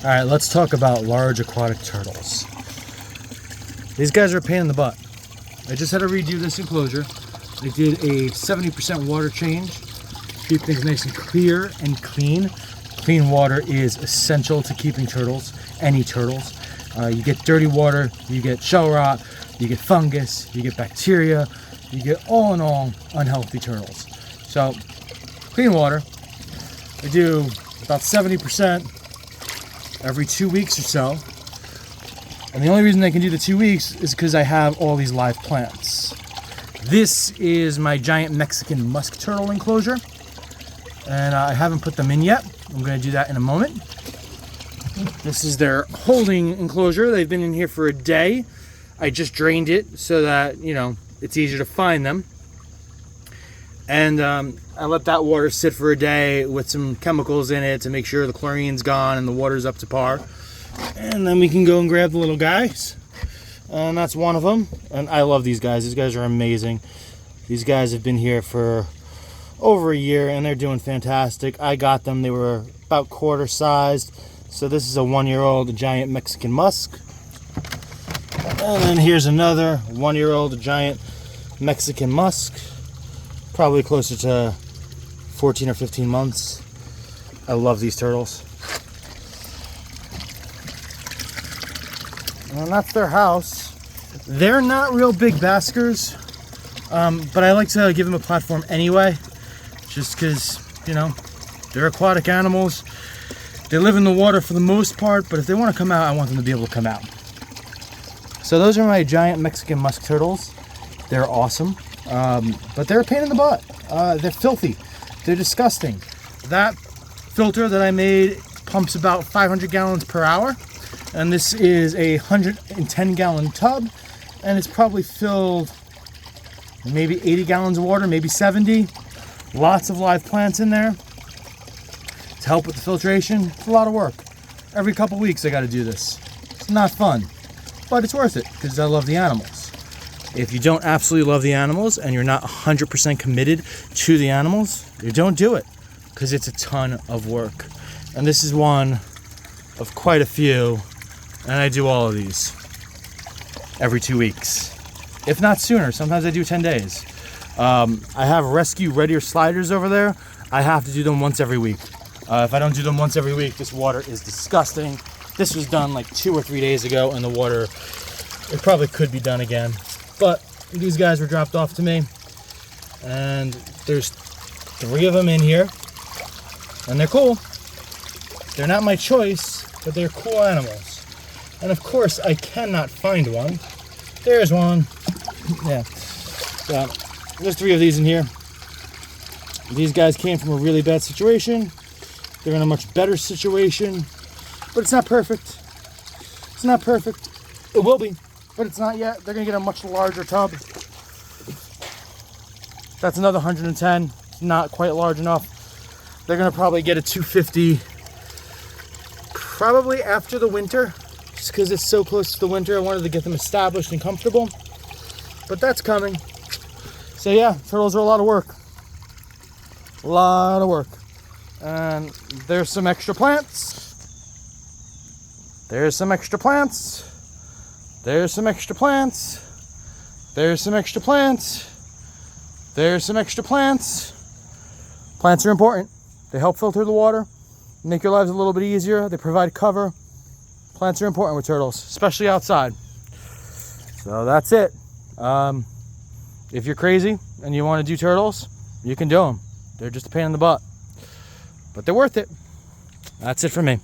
All right, let's talk about large aquatic turtles. These guys are a pain in the butt. I just had to redo this enclosure. I did a 70% water change. Keep things nice and clear and clean. Clean water is essential to keeping turtles, any turtles. You get dirty water, you get shell rot, you get fungus, you get bacteria, you get all in all unhealthy turtles. So, clean water. I do about 70% every 2 weeks or so. And the only reason I can do the 2 weeks is because I have all these live plants. This is my giant Mexican musk turtle enclosure. And I haven't put them in yet. I'm going to do that in a moment. This is their holding enclosure. They've been in here for a day. I just drained it so that, you know, it's easier to find them. And I let that water sit for a day with some chemicals in it to make sure the chlorine's gone and the water's up to par. And then we can go and grab the little guys. And that's one of them. And I love these guys. These guys are amazing. These guys have been here for over a year and they're doing fantastic. I got them. They were about quarter sized. So this is a 1-year-old giant Mexican musk. And then here's another 1-year-old giant Mexican musk. Probably closer to 14 or 15 months. I love these turtles. And that's their house. They're not real big baskers, but I like to give them a platform anyway, just because, you know, they're aquatic animals. They live in the water for the most part, but if they want to come out, I want them to be able to come out. So those are my giant Mexican musk turtles. They're awesome. But they're a pain in the butt. They're filthy. They're disgusting. That filter that I made pumps about 500 gallons per hour. And this is a 110-gallon tub. And it's probably filled maybe 80 gallons of water, maybe 70. Lots of live plants in there to help with the filtration. It's a lot of work. Every couple weeks I got to do this. It's not fun, but it's worth it because I love the animals. If you don't absolutely love the animals and you're not 100% committed to the animals, you don't do it because it's a ton of work. And this is one of quite a few, and I do all of these every 2 weeks, if not sooner. Sometimes I do 10 days. I have rescue readier sliders over there. I have to do them once every week. If I don't do them once every week, this water is disgusting. This was done like 2 or 3 days ago, and the water, it probably could be done again. But these guys were dropped off to me, and there's 3 of them in here, and they're cool. They're not my choice, but they're cool animals. And of course, I cannot find one. There's one. Yeah. So, there's 3 of these in here. These guys came from a really bad situation. They're in a much better situation, but it's not perfect. It's not perfect. It will be, but it's not yet. They're gonna get a much larger tub. That's another 110. It's not quite large enough. They're gonna probably get a 250 probably after the winter, just because it's so close to the winter. I wanted to get them established and comfortable, but that's coming. So yeah, turtles are a lot of work. A lot of work. And there's some extra plants. There's some extra plants. There's some extra plants. There's some extra plants. There's some extra plants. Plants are important. They help filter the water, make your lives a little bit easier. They provide cover. Plants are important with turtles, especially outside. So that's it. If you're crazy and you want to do turtles, you can do them. They're just a pain in the butt, but they're worth it. That's it for me.